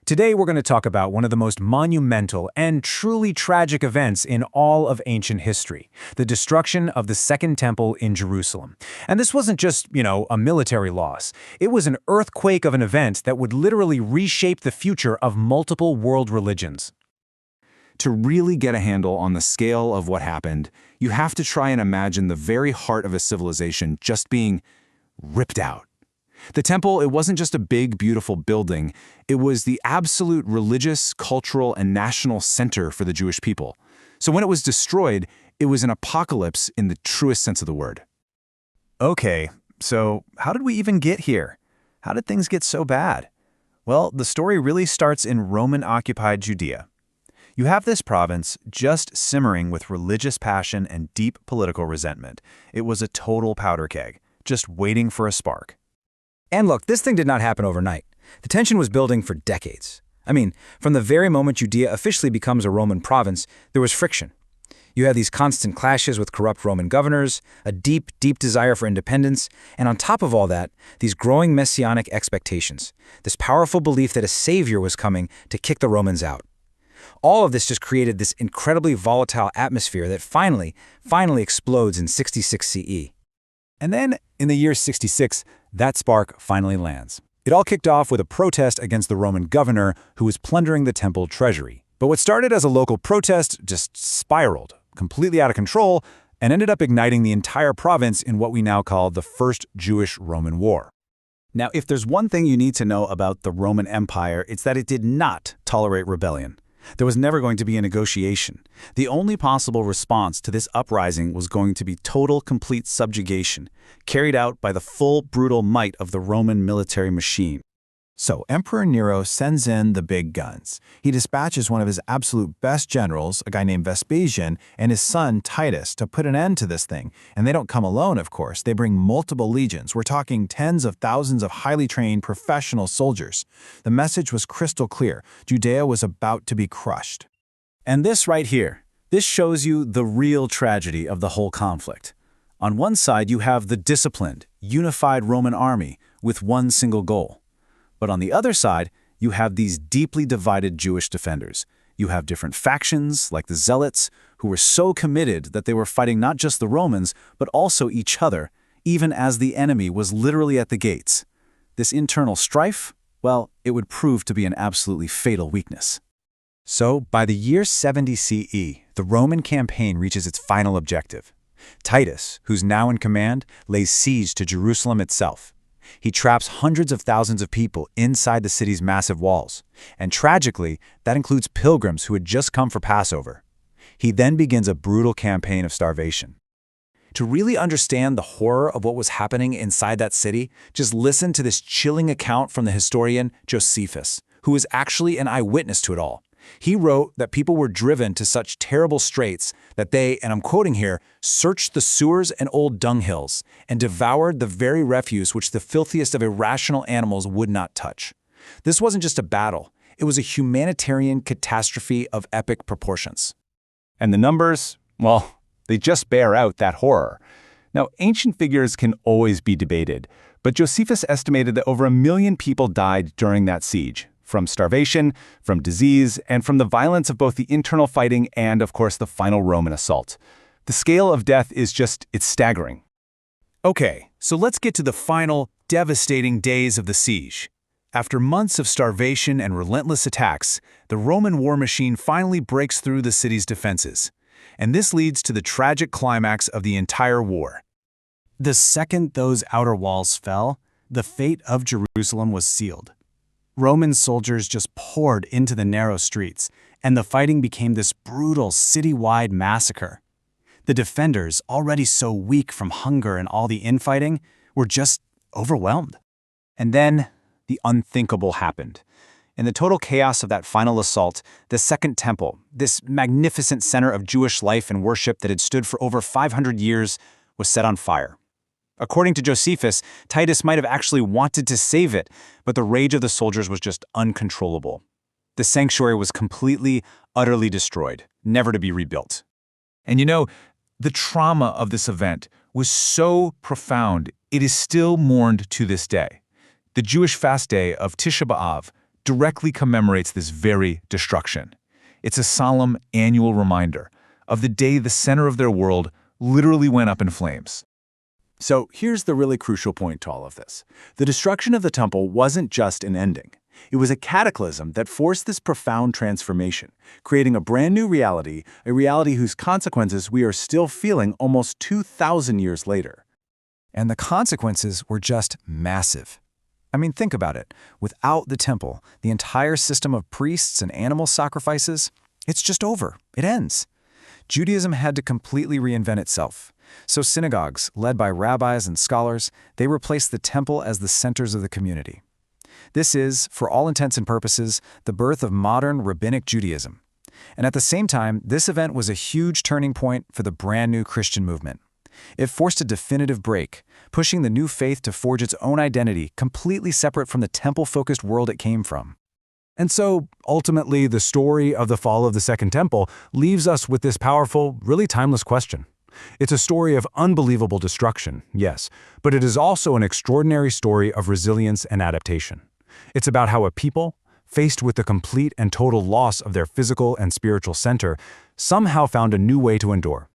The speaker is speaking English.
Today we're going to talk about one of the most monumental and truly tragic events in all of ancient history, the destruction of the Second Temple in Jerusalem. And this wasn't just, a military loss. It was an earthquake of an event that would literally reshape the future of multiple world religions. To really get a handle on the scale of what happened, you have to try and imagine the very heart of a civilization just being ripped out. The temple, it wasn't just a big, beautiful building. It was the absolute religious, cultural, and national center for the Jewish people. So when it was destroyed, it was an apocalypse in the truest sense of the word. Okay, so how did we even get here? How did things get so bad? Well, the story really starts in Roman-occupied Judea. You have this province just simmering with religious passion and deep political resentment. It was a total powder keg, just waiting for a spark. And look, this thing did not happen overnight. The tension was building for decades. From the very moment Judea officially becomes a Roman province, there was friction. You had these constant clashes with corrupt Roman governors, a deep, deep desire for independence, and on top of all that, these growing messianic expectations, this powerful belief that a savior was coming to kick the Romans out. All of this just created this incredibly volatile atmosphere that finally explodes in 66 CE. And then, in the year 66, that spark finally lands. It all kicked off with a protest against the Roman governor who was plundering the temple treasury. But what started as a local protest just spiraled, completely out of control, and ended up igniting the entire province in what we now call the First Jewish-Roman War. Now, if there's one thing you need to know about the Roman Empire, it's that it did not tolerate rebellion. There was never going to be a negotiation. The only possible response to this uprising was going to be total, complete subjugation, carried out by the full, brutal might of the Roman military machine. So Emperor Nero sends in the big guns. He dispatches one of his absolute best generals, a guy named Vespasian, and his son Titus to put an end to this thing. And they don't come alone, of course. They bring multiple legions. We're talking tens of thousands of highly trained professional soldiers. The message was crystal clear. Judea was about to be crushed. And this right here, this shows you the real tragedy of the whole conflict. On one side, you have the disciplined, unified Roman army with one single goal. But on the other side, you have these deeply divided Jewish defenders. You have different factions, like the Zealots, who were so committed that they were fighting not just the Romans, but also each other, even as the enemy was literally at the gates. This internal strife, well, it would prove to be an absolutely fatal weakness. So, by the year 70 CE, the Roman campaign reaches its final objective. Titus, who's now in command, lays siege to Jerusalem itself. He traps hundreds of thousands of people inside the city's massive walls. And tragically, that includes pilgrims who had just come for Passover. He then begins a brutal campaign of starvation. To really understand the horror of what was happening inside that city, just listen to this chilling account from the historian Josephus, who was actually an eyewitness to it all. He wrote that people were driven to such terrible straits that they, and I'm quoting here, searched the sewers and old dunghills and devoured the very refuse which the filthiest of irrational animals would not touch. This wasn't just a battle. It was a humanitarian catastrophe of epic proportions. And the numbers, well, they just bear out that horror. Now, ancient figures can always be debated, but Josephus estimated that over 1 million people died during that siege. From starvation, from disease, and from the violence of both the internal fighting and, of course, the final Roman assault. The scale of death is it's staggering. Okay, so let's get to the final, devastating days of the siege. After months of starvation and relentless attacks, the Roman war machine finally breaks through the city's defenses. And this leads to the tragic climax of the entire war. The second those outer walls fell, the fate of Jerusalem was sealed. Roman soldiers just poured into the narrow streets, and the fighting became this brutal citywide massacre. The defenders, already so weak from hunger and all the infighting, were just overwhelmed. And then, the unthinkable happened. In the total chaos of that final assault, the Second Temple, this magnificent center of Jewish life and worship that had stood for over 500 years, was set on fire. According to Josephus, Titus might have actually wanted to save it, but the rage of the soldiers was just uncontrollable. The sanctuary was completely, utterly destroyed, never to be rebuilt. And the trauma of this event was so profound, it is still mourned to this day. The Jewish fast day of Tisha B'Av, directly commemorates this very destruction. It's a solemn annual reminder of the day the center of their world literally went up in flames. So here's the really crucial point to all of this. The destruction of the temple wasn't just an ending. It was a cataclysm that forced this profound transformation, creating a brand new reality, a reality whose consequences we are still feeling almost 2,000 years later. And the consequences were just massive. I mean, think about it. Without the temple, the entire system of priests and animal sacrifices, it's just over. It ends. Judaism had to completely reinvent itself. So synagogues, led by rabbis and scholars, they replaced the temple as the centers of the community. This is, for all intents and purposes, the birth of modern Rabbinic Judaism. And at the same time, this event was a huge turning point for the brand new Christian movement. It forced a definitive break, pushing the new faith to forge its own identity completely separate from the temple-focused world it came from. And so, ultimately, the story of the fall of the Second Temple leaves us with this powerful, really timeless question. It's a story of unbelievable destruction, yes, but it is also an extraordinary story of resilience and adaptation. It's about how a people, faced with the complete and total loss of their physical and spiritual center, somehow found a new way to endure.